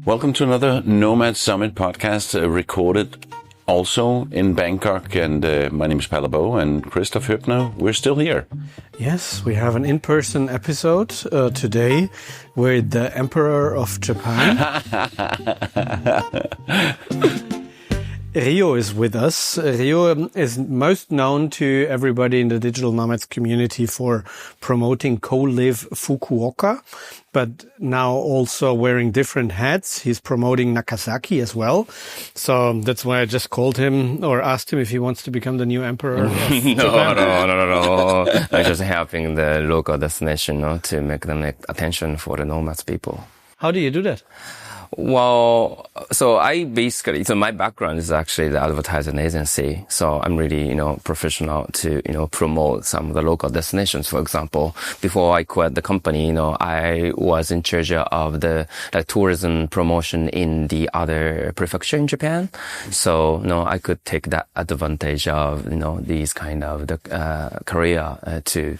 Welcome to another Nomad Summit podcast, recorded also in Bangkok. And my name is Palabo and Christoph Hübner. We're still here. Yes, we have an in-person episode today with the Emperor of Japan. Ryo is with us. Ryo is most known to everybody in the digital nomads community for promoting Colive Fukuoka, but now also wearing different hats. He's promoting Nagasaki as well. So that's why I just called him or asked him if he wants to become the new emperor of Japan. No. I'm just helping the local destination to make them attention for the nomads people. How do you do that? Well, so my background is actually the advertising agency. So I'm really, professional to, promote some of the local destinations. For example, before I quit the company, I was in charge of the tourism promotion in the other prefecture in Japan. So, I could take that advantage of, these kind of the career to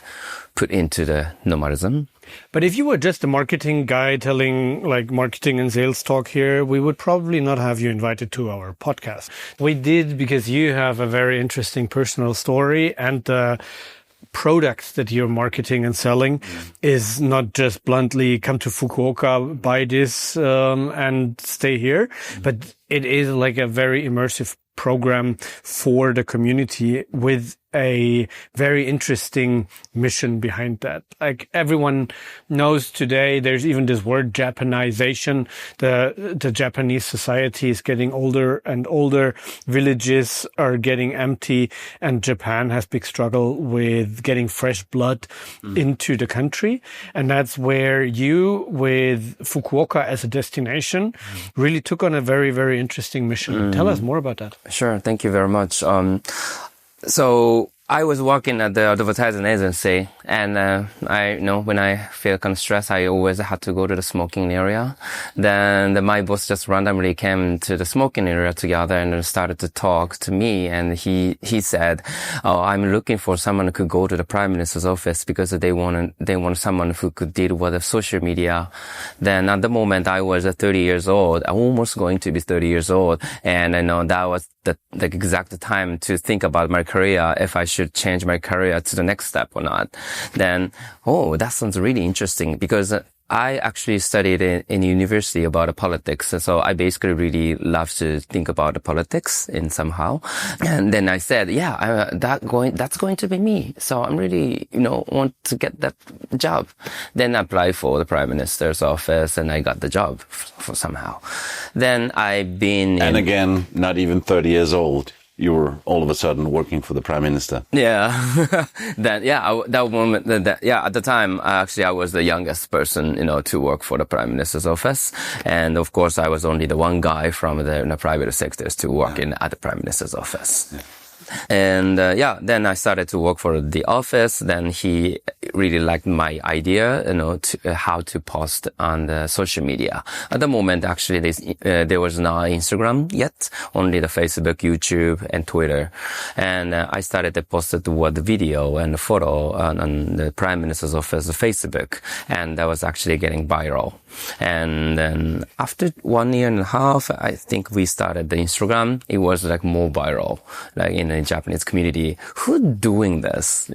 put into the nomadism. But if you were just a marketing guy telling like marketing and sales talk here, we would probably not have you invited to our podcast. We did because you have a very interesting personal story, and the products that you're marketing and selling is not just bluntly come to Fukuoka, buy this and stay here, but it is like a very immersive program for the community with a very interesting mission behind that. Like everyone knows today, there's even this word Japanization. The Japanese society is getting older and older. Villages are getting empty, and Japan has big struggle with getting fresh blood into the country. And that's where you, with Fukuoka as a destination, really took on a very, very interesting mission. Tell us more about that. Sure. Thank you very much. So I was working at the advertising agency, and when I feel kind of stressed, I always had to go to the smoking area. Then my boss just randomly came to the smoking area together and started to talk to me. And he said, "Oh, I'm looking for someone who could go to the Prime Minister's office because they want someone who could deal with the social media." Then at the moment, I was 30 years old, almost going to be 30 years old, and I know that was the exact time to think about my career, if I should change my career to the next step or not. Then, that sounds really interesting, because I actually studied in university about politics. So I basically really love to think about the politics in somehow. And then I said, that's going to be me. So I'm really, want to get that job. Then I applied for the Prime Minister's office, and I got the job for somehow. Then I've been And again, not even 30 years old. You were all of a sudden working for the Prime Minister. Yeah. Then, that moment, at the time, actually, I was the youngest person, to work for the Prime Minister's office. And of course, I was only the one guy from the private sectors to work at the Prime Minister's office. Yeah. And then I started to work for the office. Then he really liked my idea, how to post on the social media. At the moment, actually, there was no Instagram yet, only the Facebook, YouTube, and Twitter. And I started to post it with the video and the photo on the Prime Minister's office Facebook, and that was actually getting viral. And then after 1 year and a half, I think we started the Instagram. It was like more viral, like in the Japanese community. Who's doing this?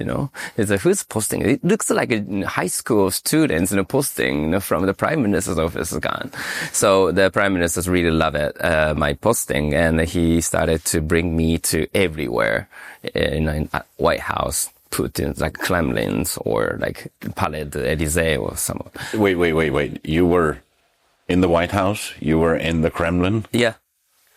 It's like, who's posting? It looks like a high school students, posting, from the Prime Minister's office gone. So the Prime Minister really loved it, my posting, and he started to bring me to everywhere in White House. Putin's like Kremlin's or like Palais de Élysée or somewhere. Wait. You were in the White House? You were in the Kremlin? Yeah.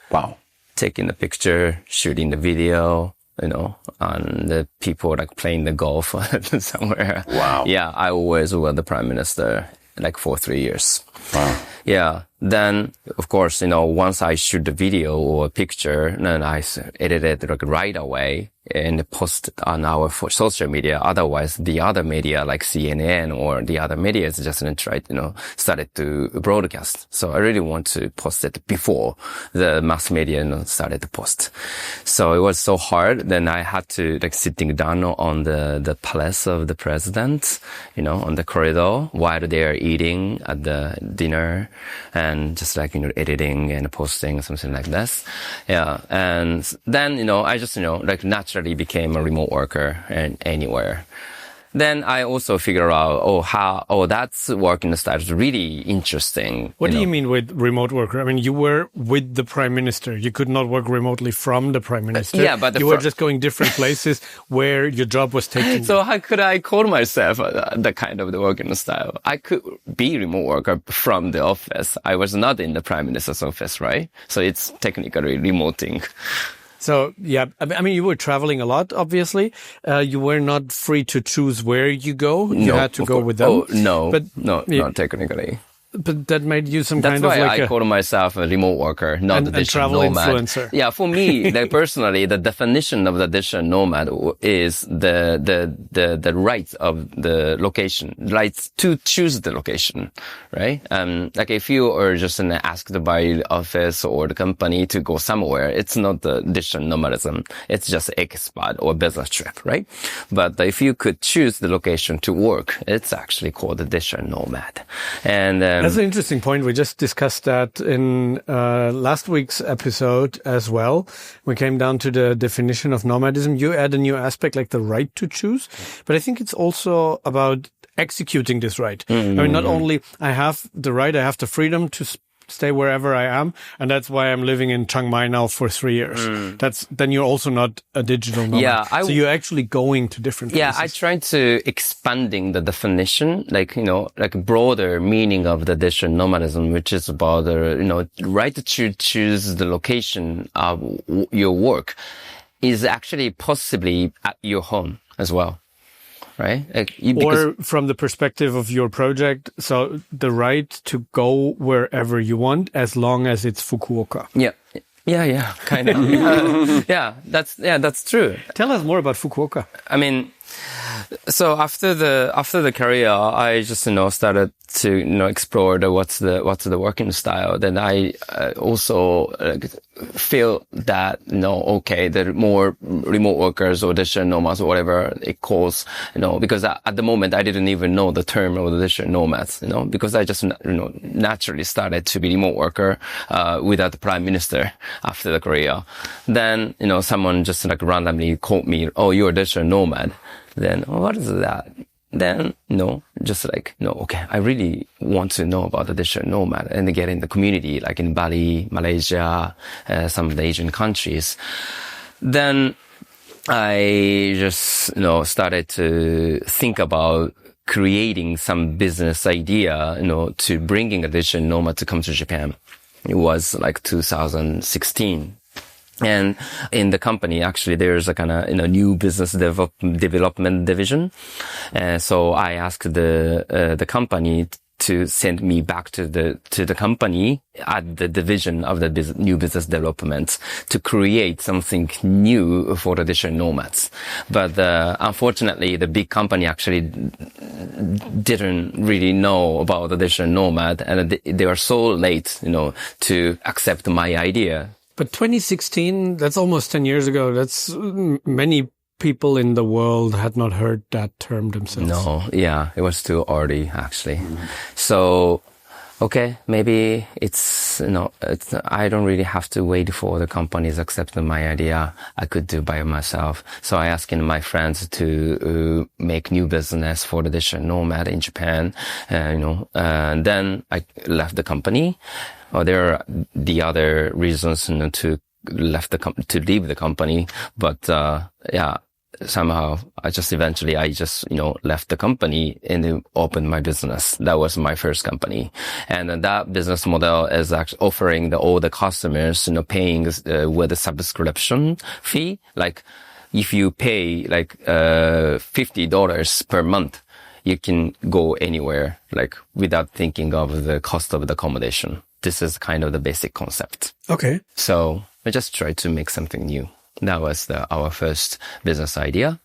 Wow. Taking the picture, shooting the video, and the people like playing the golf somewhere. Wow. Yeah, I was with the Prime Minister like for 3 years. Wow. Yeah. Then, of course, once I shoot the video or a picture, then I edit it like right away and post on our social media. Otherwise, the other media like CNN or the other media is just started to broadcast. So I really want to post it before the mass media started to post. So it was so hard. Then I had to sitting down on the palace of the president, on the corridor while they are eating at the dinner. and just like, editing and posting, something like this. Yeah. And then, I just, like naturally became a remote worker and anywhere. Then I also figure out, that's working style is really interesting. What do you mean with remote worker? I mean, you were with the prime minister. You could not work remotely from the prime minister. Yeah, but you were just going different places where your job was taken. So how could I call myself the kind of the working style? I could be remote worker from the office. I was not in the prime minister's office, right? So it's technically remoting. So, yeah, I mean, you were traveling a lot, obviously. You were not free to choose where you go. You had to go with them. Oh, no, not technically. But that made you some That's kind of like... That's why I call myself a remote worker, not a digital nomad. Influencer. Yeah, for me, personally, the definition of the digital nomad is the right of the location, rights to choose the location, right? Like if you are just asked by the office or the company to go somewhere, it's not the digital nomadism. It's just expat or business trip, right? But if you could choose the location to work, it's actually called the digital nomad. And that's an interesting point. We just discussed that in last week's episode as well. We came down to the definition of nomadism. You add a new aspect like the right to choose, but I think it's also about executing this right. Mm-hmm. I mean, not only I have the right, I have the freedom to stay wherever I am, and that's why I'm living in Chiang Mai now for 3 years. Then you're also not a digital nomad. Yeah, so you're actually going to different places. Yeah, I tried to expanding the definition, like broader meaning of the digital nomadism, which is about the right to choose the location of your work, is actually possibly at your home as well. Right? Or from the perspective of your project, so the right to go wherever you want, as long as it's Fukuoka. Yeah, kind of. That's true. Tell us more about Fukuoka. I mean, so after the career, I just started to explore what's the working style. Then I also feel that the more remote workers or digital nomads or whatever it calls, because at the moment I didn't even know the term of the digital nomads, because I just naturally started to be remote worker without the prime minister after the career. Then someone just randomly called me, "Oh, you're a digital nomad." Then, what is that? Then, okay, I really want to know about the digital nomad and get in the community, like in Bali, Malaysia, some of the Asian countries. Then I just, started to think about creating some business idea, to bringing a digital nomad to come to Japan. It was like 2016. And in the company, actually, there's a kind of, new business development division. So I asked the company to send me back to the company at the division of the new business development to create something new for the digital nomads. But, unfortunately, the big company actually didn't really know about the digital nomad, and they were so late, to accept my idea. But 2016, that's almost 10 years ago. That's many people in the world had not heard that term themselves. No, yeah, it was too early, actually. So, okay, maybe I don't really have to wait for the companies accepting my idea. I could do by myself. So I asked my friends to make new business for the digital nomad in Japan. And then I left the company. There are the other reasons to leave the company, but somehow I just left the company and opened my business. That was my first company, and that business model is actually offering all the customers paying with a subscription fee. Like if you pay $50 per month, you can go anywhere without thinking of the cost of the accommodation. This is kind of the basic concept. Okay. So I just tried to make something new. That was our first business idea.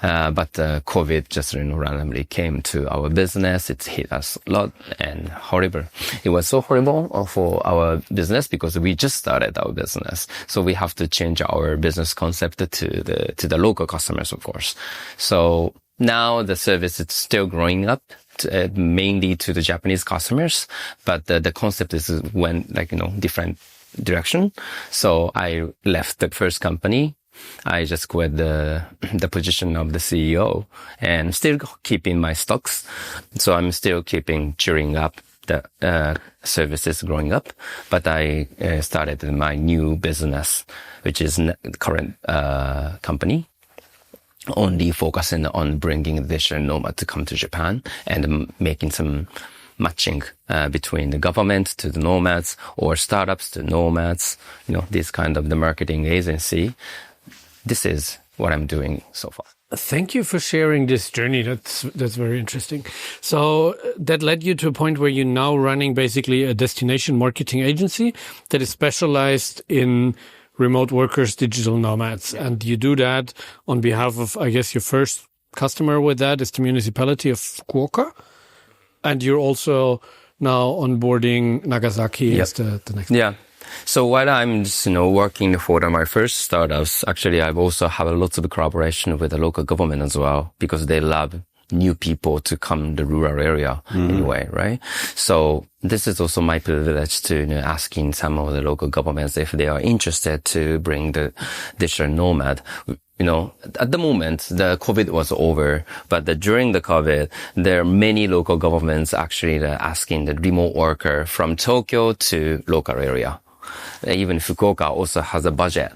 But COVID just randomly came to our business. It hit us a lot and horrible. It was so horrible for our business because we just started our business. So we have to change our business concept to the local customers, of course. So now the service is still growing up. mainly to the Japanese customers, but the concept went different direction. So I left the first company. I just quit the position of the CEO and still keeping my stocks. So I'm still cheering up the services growing up. But I started my new business, which is the current company, only focusing on bringing digital nomad to come to Japan and making some matching between the government to the nomads or startups to nomads, this kind of the marketing agency. This is what I'm doing so far. Thank you for sharing this journey. That's very interesting. So that led you to a point where you're now running basically a destination marketing agency that is specialized in remote workers, digital nomads. And you do that on behalf of, I guess, your first customer with that is the municipality of Fukuoka. And you're also now onboarding Nagasaki as the next. Yeah. So while I'm just, working for my first startups, actually I've also have lots of collaboration with the local government as well, because they love new people to come to the rural area anyway, right? So this is also my privilege to asking some of the local governments if they are interested to bring the digital nomad. At the moment, the COVID was over, but during the COVID, there are many local governments actually asking the remote worker from Tokyo to local area. Even Fukuoka also has a budget,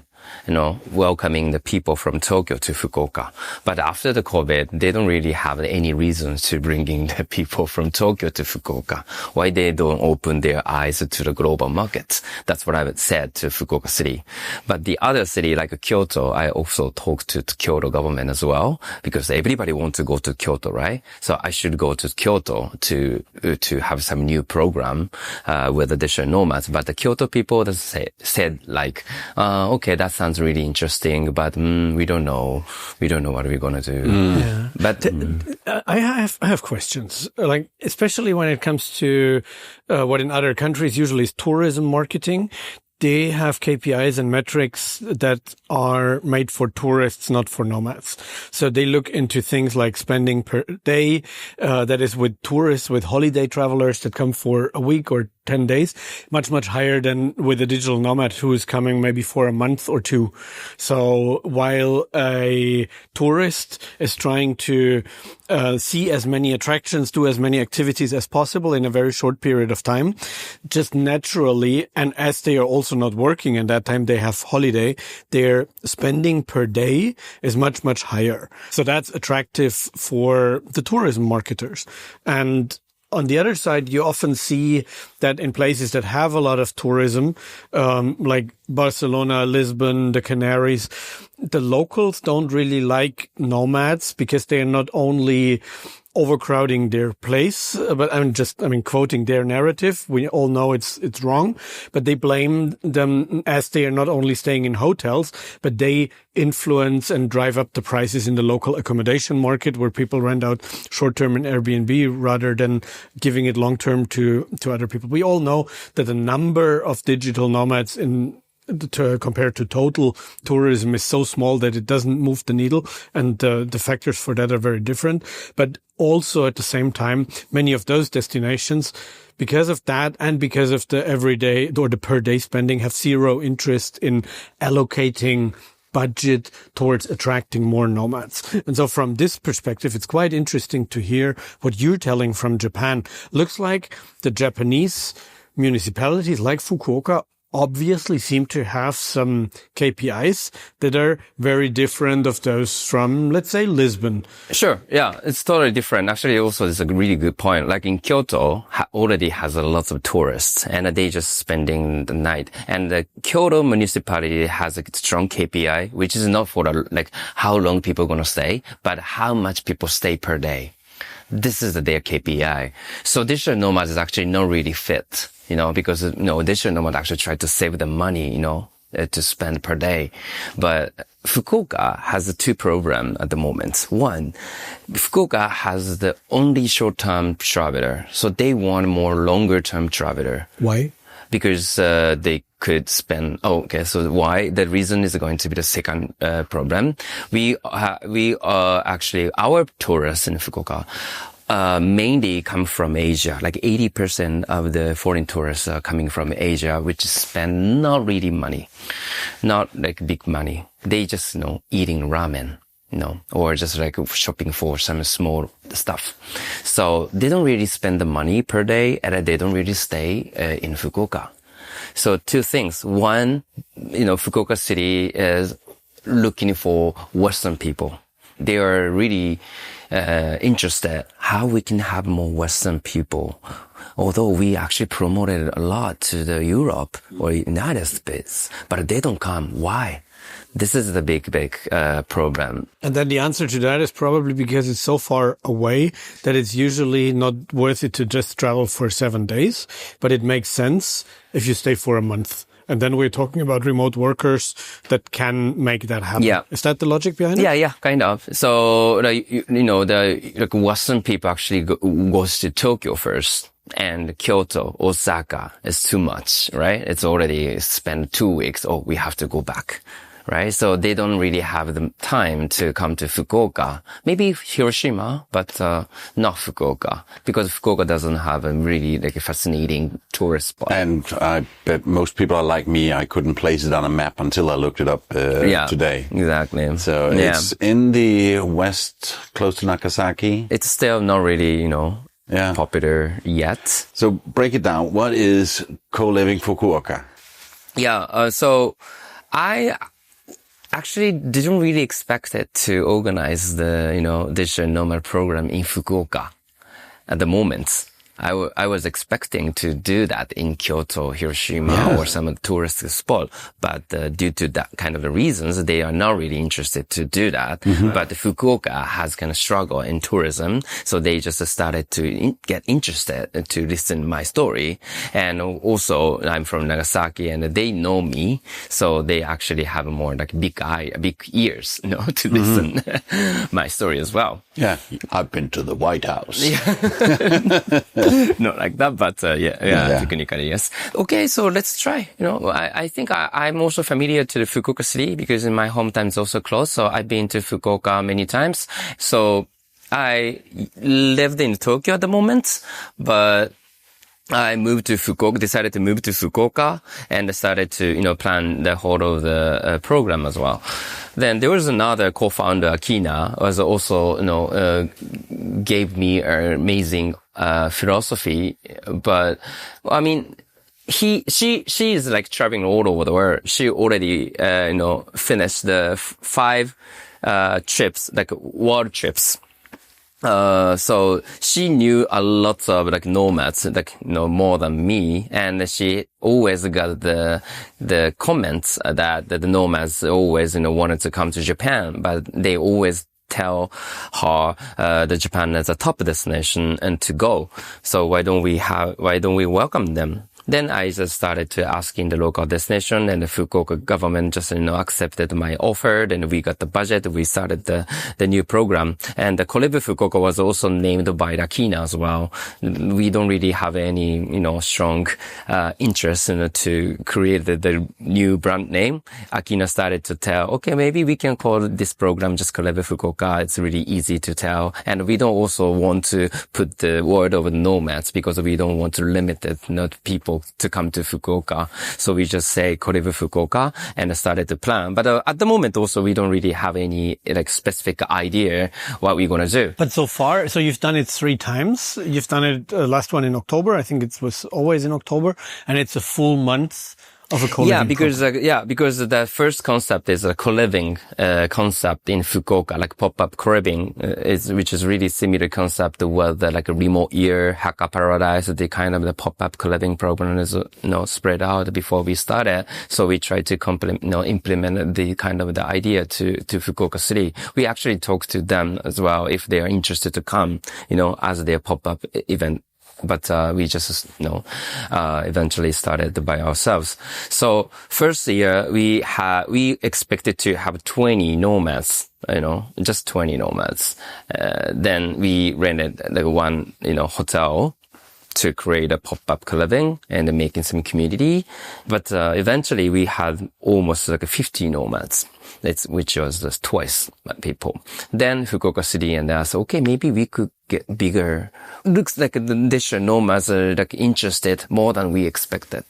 welcoming the people from Tokyo to Fukuoka. But after the COVID, they don't really have any reasons to bringing the people from Tokyo to Fukuoka. Why they don't open their eyes to the global markets? That's what I would said to Fukuoka city. But the other city, like Kyoto, I also talked to the Kyoto government as well, because everybody wants to go to Kyoto, right? So I should go to Kyoto to have some new program, with the digital nomads. But the Kyoto people said okay, that sounds really interesting, but we don't know what we're going to do. Yeah. But I have questions, especially when it comes to what in other countries usually is tourism marketing. They have KPIs and metrics that are made for tourists, not for nomads. So they look into things like spending per day, that is with tourists, with holiday travelers that come for a week or 10 days, much, much higher than with a digital nomad who is coming maybe for a month or two. So while a tourist is trying to see as many attractions, do as many activities as possible in a very short period of time, just naturally, and as they are also not working and that time they have holiday, their spending per day is much, much higher. So that's attractive for the tourism marketers. And on the other side, you often see that in places that have a lot of tourism, like Barcelona, Lisbon, the Canaries, the locals don't really like nomads because they are not only overcrowding their place, but I'm quoting their narrative. We all know it's wrong, but they blame them as they are not only staying in hotels, but they influence and drive up the prices in the local accommodation market where people rent out short-term in Airbnb rather than giving it long-term to other people. We all know that the number of digital nomads compared to total tourism is so small that it doesn't move the needle, and the factors for that are very different. But also at the same time, many of those destinations, because of that and because of the everyday or the per day spending, have zero interest in allocating budget towards attracting more nomads. And so from this perspective, it's quite interesting to hear what you're telling from Japan. Looks like the Japanese municipalities like Fukuoka obviously seem to have some KPIs that are very different of those from, let's say, Lisbon. Sure. Yeah, it's totally different. Actually, also, it's a really good point. Like in Kyoto, already has a lot of tourists and they just spending the night. And the Kyoto municipality has a strong KPI, which is not for how long people are going to stay, but how much people stay per day. This is their KPI. So digital nomads is actually not really fit, because, digital nomad actually try to save the money, to spend per day. But Fukuoka has two programs at the moment. One, Fukuoka has the only short-term traveler. So they want more longer-term traveler. Why? Because they could spend. So why? The reason is going to be the second problem. We are actually, our tourists in Fukuoka mainly come from Asia. Like 80% of the foreign tourists are coming from Asia, which spend not really money, not like big money. They just, eating ramen, or just like shopping for some small stuff. So they don't really spend the money per day, and they don't really stay in Fukuoka. So two things. One, Fukuoka city is looking for Western people. They are really interested how we can have more Western people. Although we actually promoted a lot to the Europe or United States, but they don't come. Why? This is the big problem. And then the answer to that is probably because it's so far away that it's usually not worth it to just travel for 7 days, but it makes sense if you stay for a month. And then we're talking about remote workers that can make that happen. Yeah. Is that the logic behind it? Yeah, kind of. So, the Western people actually goes to Tokyo first. And Kyoto, Osaka is too much, right? It's already spent 2 weeks. Oh, we have to go back, right? So they don't really have the time to come to Fukuoka. Maybe Hiroshima, but not Fukuoka, because Fukuoka doesn't have a really like a fascinating tourist spot. And I bet most people are like me. I couldn't place it on a map until I looked it up today. Exactly. So it's in the west, close to Nagasaki. It's still not really, popular yet. So break it down. What is Coliving Fukuoka? Yeah. So I actually didn't really expect it to organize the, digital nomad program in Fukuoka at the moment. I was expecting to do that in Kyoto, Hiroshima, or some tourist spot, but due to that kind of the reasons, they are not really interested to do that. Mm-hmm. But Fukuoka has kind of struggled in tourism, so they just started to get interested to listen my story. And also, I'm from Nagasaki, and they know me, so they actually have more like big ears, to listen my story as well. Yeah, I've been to the White House. Yeah. Not like that, but technically, yes. Okay, so let's try. I think I'm also familiar to the Fukuoka city because in my hometown is also close. So I've been to Fukuoka many times. So I lived in Tokyo at the moment, but I decided to move to Fukuoka and started to, plan the whole of the program as well. Then there was another co-founder, Akina, was also, gave me an amazing philosophy. But, I mean, she is like traveling all over the world. She already, finished the 5 trips, like world trips. So she knew a lot of like nomads, more than me. And she always got the comments that the nomads always, wanted to come to Japan, but they always tell her, the Japan is a top destination and to go. So why don't we welcome them? Then I just started to asking the local destination, and the Fukuoka government just, accepted my offer. Then we got the budget. We started the new program. And the Colive Fukuoka was also named by Akina as well. We don't really have any, strong, interest, to create the new brand name. Akina started to tell, okay, maybe we can call this program just Colive Fukuoka. It's really easy to tell. And we don't also want to put the word of nomads because we don't want to limit it, people to come to Fukuoka. So we just say Colive Fukuoka and started to plan. But at the moment also, we don't really have any like specific idea what we're going to do. But so far, so you've done it 3 times. You've done it last one in October. I think it was always in October, and it's a full month of a co-living. Because the first concept is a co-living concept in Fukuoka, like pop-up co-living, which is really similar concept with like a remote year, Hacker Paradise, the kind of the pop-up co-living program is spread out before we started. So we try to implement the kind of the idea to Fukuoka city. We actually talked to them as well if they are interested to come, as their pop-up event. But we just eventually started by ourselves. So first year we expected to have 20 nomads, just 20 nomads. Then we rented like one hotel to create a pop-up coliving and making some community. But eventually we had almost like 50 nomads. Which was just twice people. Then Fukuoka City and I said, okay, maybe we could get bigger. Looks like the digital nomads are like interested more than we expected.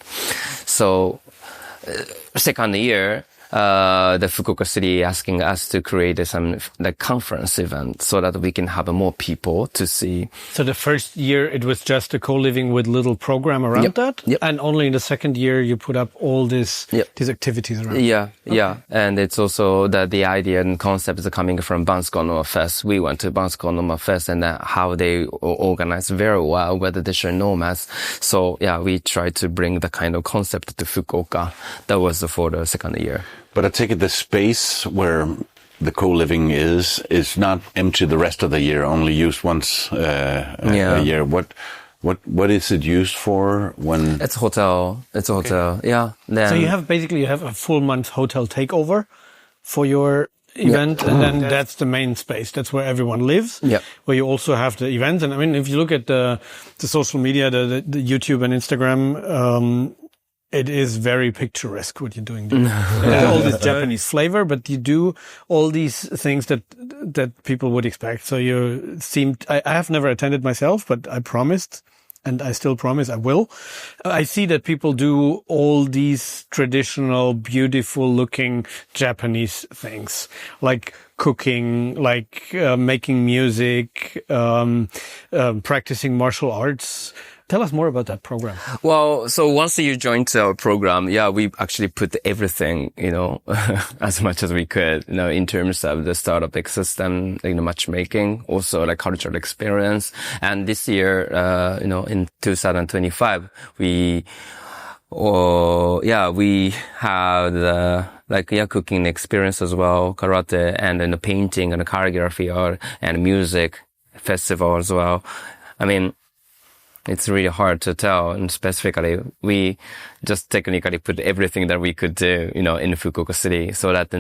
So second year, the Fukuoka City asking us to create some like conference event so that we can have more people to see. So the first year it was just a co-living with little program around that, and only in the second year you put up all these activities around. Yeah. And it's also that the idea and concept is coming from Bansko Nomad Fest. We went to Bansko Nomad Fest and how they organize very well with the digital nomads. So yeah, we tried to bring the kind of concept to Fukuoka. That was for the second year. But I take it the space where the co-living is not empty the rest of the year, only used once a year. What is it used for when? It's hotel. It's a hotel. Yeah. Then, so you have a full month hotel takeover for your event, and then that's the main space. That's where everyone lives. Yeah. Where you also have the events. And I mean, if you look at the social media, the YouTube and Instagram, it is very picturesque what you're doing. All this Japanese flavor, but you do all these things that people would expect. So I have never attended myself, but I promised, and I still promise I will. I see that people do all these traditional, beautiful looking Japanese things, like cooking, like making music, practicing martial arts. Tell us more about that program. Well, so once you joined our program, we actually put everything, as much as we could, in terms of the startup ecosystem, matchmaking, also like cultural experience. And this year, in 2025, we had, cooking experience as well, karate and painting and calligraphy art and music festival as well. I mean, it's really hard to tell, and specifically, we just technically put everything that we could do, in Fukuoka City, so that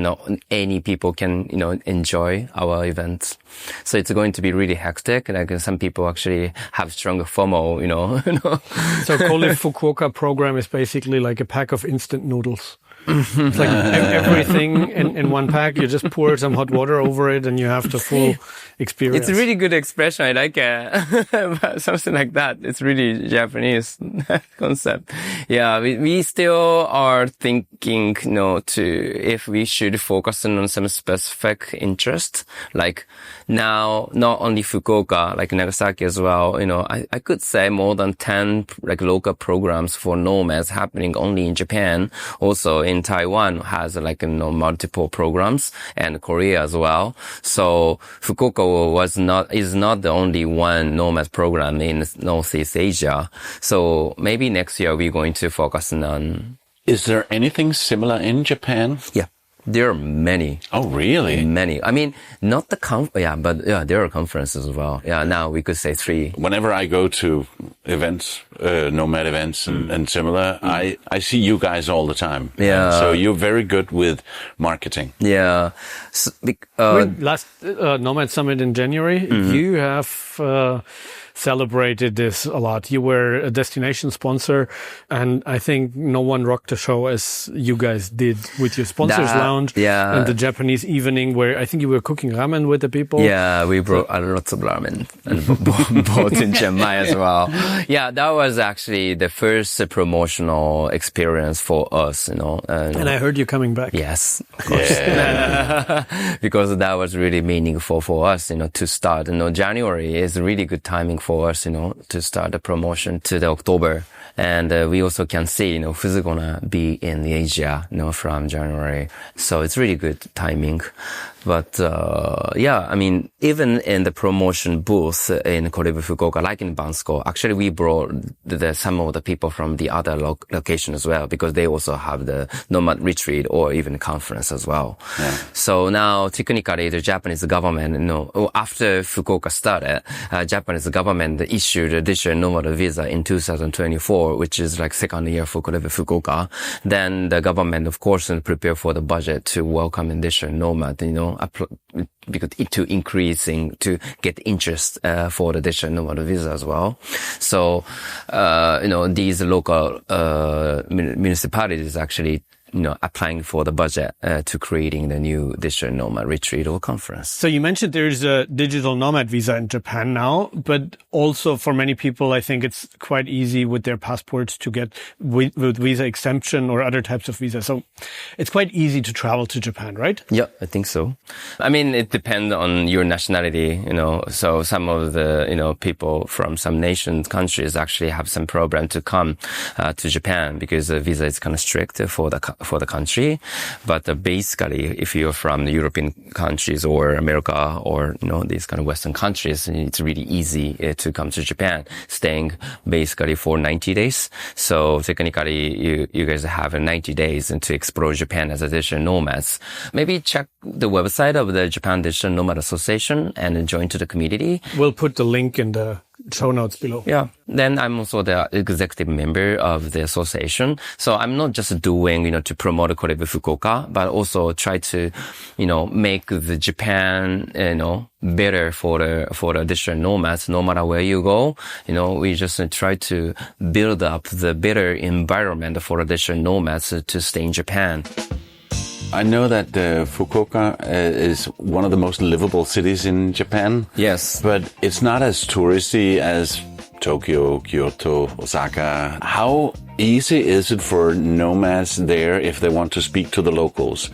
any people can, enjoy our events. So it's going to be really hectic. Like some people actually have strong FOMO, So Colive Fukuoka program is basically like a pack of instant noodles. It's like everything in one pack. You just pour some hot water over it and you have the full experience. It's a really good expression. I like it. Something like that. It's really Japanese concept. Yeah, we still are thinking, if we should focus on some specific interest. Like now, not only Fukuoka, like Nagasaki as well, I could say more than 10 like local programs for nomads happening only in Japan. Also in Taiwan has multiple programs, and Korea as well. So Fukuoka is not the only one nomad program in Northeast Asia. So maybe next year we're going to focus on. Is there anything similar in Japan? Yeah. There are many. Oh, really? Many. I mean, not the there are conferences as well. Yeah, now we could say 3. Whenever I go to events, nomad events and similar, I see you guys all the time. Yeah. So you're very good with marketing. Yeah. So, last Nomad Summit in January, you have celebrated this a lot. You were a destination sponsor, and I think no one rocked the show as you guys did with your sponsors lounge and the Japanese evening where I think you were cooking ramen with the people. Yeah, we brought lots of ramen and bought in Chiang Mai as well. Yeah, that was actually the first promotional experience for us, and I heard you coming back. Yes, of course. Yeah. Because that was really meaningful for us, to start. January is a really good timing for us, to start the promotion to the October. And we also can see, who's gonna be in Asia, from January. So it's really good timing. But, I mean, even in the promotion booth in Colive Fukuoka, like in Bansko, actually we brought some of the people from the other location as well, because they also have the nomad retreat or even conference as well. Yeah. So now, technically, the Japanese government, after Fukuoka started, Japanese government issued a digital nomad visa in 2024. for, which is like second year for Colive Fukuoka, then the government, of course, will prepare for the budget to welcome additional nomad, because to get interest for the additional nomad visa as well. So, these local municipalities actually applying for the budget to creating the new digital nomad retreat or conference. So you mentioned there's a digital nomad visa in Japan now, but also for many people, I think it's quite easy with their passports to get with visa exemption or other types of visa. So it's quite easy to travel to Japan, right? Yeah, I think so. I mean, it depends on your nationality, so some of the, people from some countries actually have some program to come to Japan because the visa is kind of strict for the country. But basically, if you're from the European countries or America or, these kind of Western countries, it's really easy to come to Japan, staying basically for 90 days. So technically, you guys have 90 days to explore Japan as a digital nomads. Maybe check the website of the Japan Digital Nomad Association and join to the community. We'll put the link in the show notes below. Yeah. Then I'm also the executive member of the association. So I'm not just doing, to promote Colive Fukuoka, but also try to, make the Japan, better for the digital nomads, no matter where you go. We just try to build up the better environment for the digital nomads to stay in Japan. I know that Fukuoka is one of the most livable cities in Japan. Yes. But it's not as touristy as Tokyo, Kyoto, Osaka. How easy is it for nomads there if they want to speak to the locals?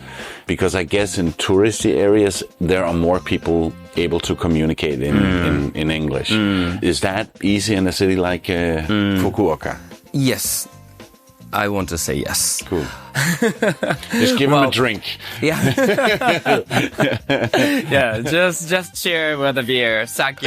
Because I guess in touristy areas, there are more people able to communicate in English. Is that easy in a city like Fukuoka? Yes. I want to say yes. Cool. Just give him a drink. Yeah. Yeah, just share with a beer, sake.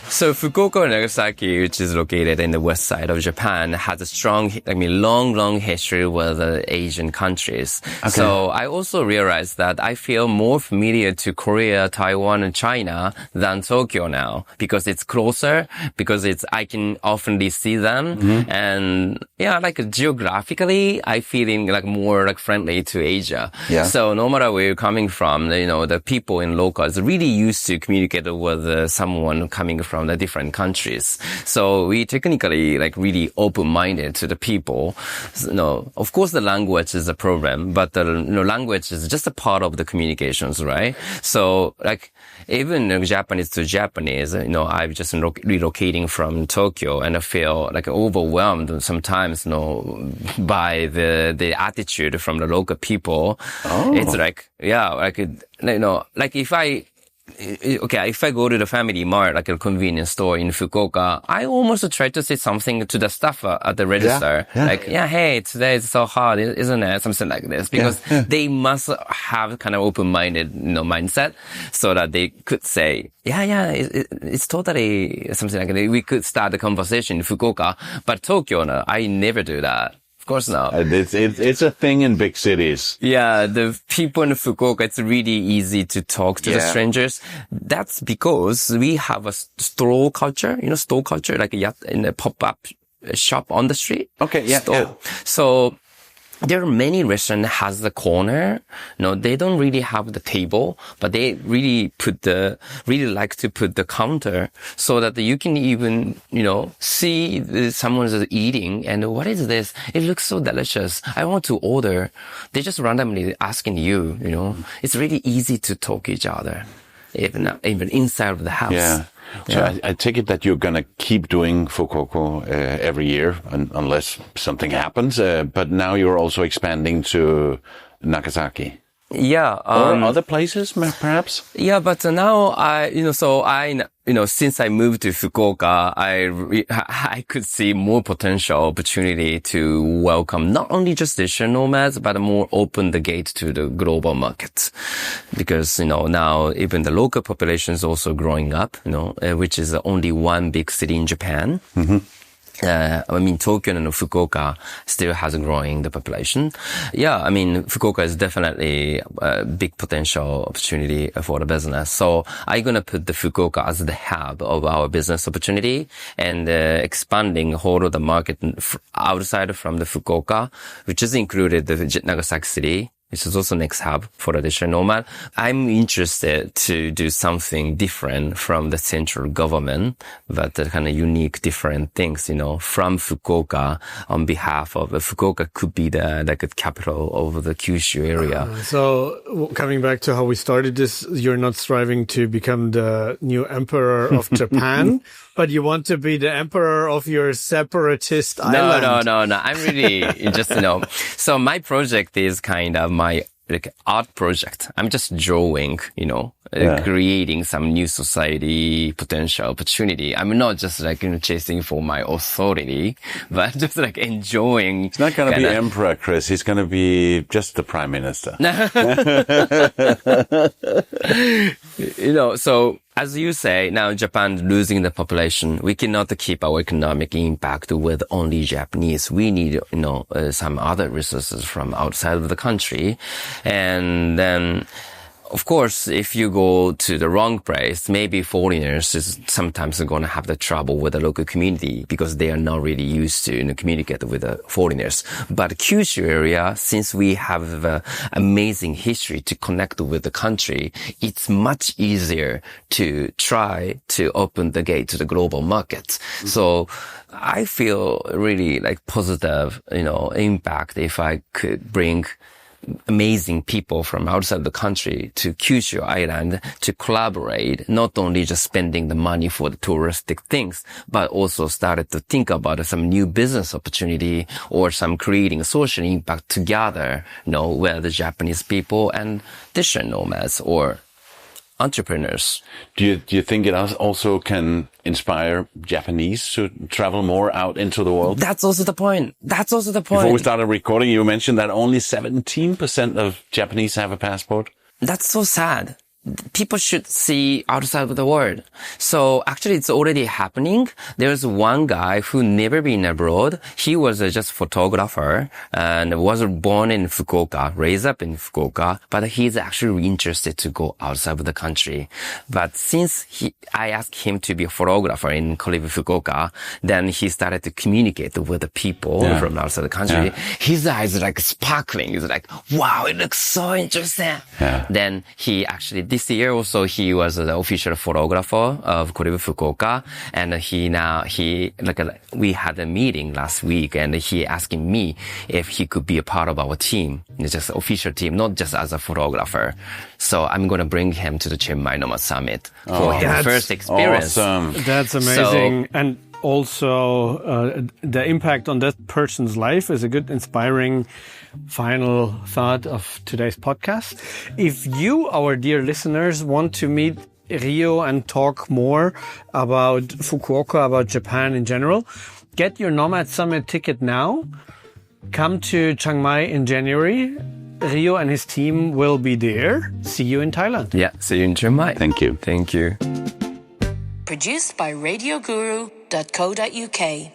So Fukuoka and Nagasaki, which is located in the west side of Japan, has a long history with Asian countries. Okay. So I also realized that I feel more familiar to Korea, Taiwan, and China than Tokyo now because it's closer, because I can often see them. And geographically, I feeling more friendly to Asia. Yeah. So no matter where you're coming from, the people in locals are really used to communicate with someone coming from the different countries. So we technically really open-minded to the people. Of course the language is a problem, but the language is just a part of the communications, right? So even Japanese to Japanese, I'm just relocating from Tokyo and I feel overwhelmed sometimes, by the attitude from the local people. Oh. It's if I go to the family mart, a convenience store in Fukuoka, I almost try to say something to the staff at the register. Yeah. Hey, today is so hard, isn't it? Something like this. Because they must have kind of open-minded, mindset so that they could say, it's totally something like that. We could start the conversation in Fukuoka, but Tokyo, I never do that. Of course not. It's a thing in big cities. Yeah, the people in Fukuoka, it's really easy to talk to the strangers. That's because we have a store culture, in a pop-up shop on the street. Okay, yeah. So there are many restaurants has the corner. They don't really have the table, but they really like to put the counter so that you can even, see someone's eating and what is this? It looks so delicious. I want to order. They just randomly asking you, It's really easy to talk each other, even inside of the house. Yeah. So I take it that you're going to keep doing Fukuoka every year unless something happens. But now you're also expanding to Nagasaki. Yeah. Or other places, perhaps? Yeah, but now since I moved to Fukuoka, I could see more potential opportunity to welcome not only just digital nomads, but more open the gate to the global market. Because, now even the local population is also growing up, which is only one big city in Japan. Mm-hmm. Tokyo and Fukuoka still has growing the population. Yeah, I mean, Fukuoka is definitely a big potential opportunity for the business. So I'm going to put the Fukuoka as the hub of our business opportunity and expanding whole of the market outside from the Fukuoka, which is included the Nagasaki City, which is also next hub for the digital nomad. I'm interested to do something different from the central government, but the kind of unique, different things, from Fukuoka on behalf of Fukuoka could be the capital of the Kyushu area. So coming back to how we started this, you're not striving to become the new emperor of Japan, but you want to be the emperor of your separatist island. No. I'm really just, so my project is kind of my art project. I'm just drawing, creating some new society potential opportunity. I'm not just chasing for my authority, but just enjoying. He's not going to be emperor, Chris. He's going to be just the prime minister. So as you say, now Japan losing the population, we cannot keep our economic impact with only Japanese. We need, some other resources from outside of the country. And then, of course, if you go to the wrong place, maybe foreigners is sometimes going to have the trouble with the local community because they are not really used to communicate with the foreigners. But Kyushu area, since we have an amazing history to connect with the country, it's much easier to try to open the gate to the global market. Mm-hmm. So I feel really positive, impact if I could bring amazing people from outside the country to Kyushu Island to collaborate, not only just spending the money for the touristic things, but also started to think about some new business opportunity or some creating social impact together, where the Japanese people and digital nomads or entrepreneurs. Do you think it also can inspire Japanese to travel more out into the world? That's also the point. Before we started recording, you mentioned that only 17% of Japanese have a passport. That's so sad. People should see outside of the world. So actually it's already happening. There's one guy who never been abroad. He was just photographer and was born in Fukuoka, raised up in Fukuoka, but he's actually interested to go outside of the country. But since I asked him to be a photographer in Colive Fukuoka, then he started to communicate with the people from outside the country. Yeah. His eyes are sparkling. He's wow, it looks so interesting. Yeah. Then he actually this year also he was the official photographer of Colive Fukuoka, and we had a meeting last week, and he asking me if he could be a part of our team, just official team, not just as a photographer. So I'm going to bring him to the Chiang Mai Nomad Summit for his first experience. Awesome. That's amazing. And also, the impact on that person's life is a good, inspiring final thought of today's podcast. If you, our dear listeners, want to meet Ryo and talk more about Fukuoka, about Japan in general, get your Nomad Summit ticket now. Come to Chiang Mai in January. Ryo and his team will be there. See you in Thailand. Yeah, see you in Chiang Mai. Thank you. Thank you. Produced by radioguru.co.uk.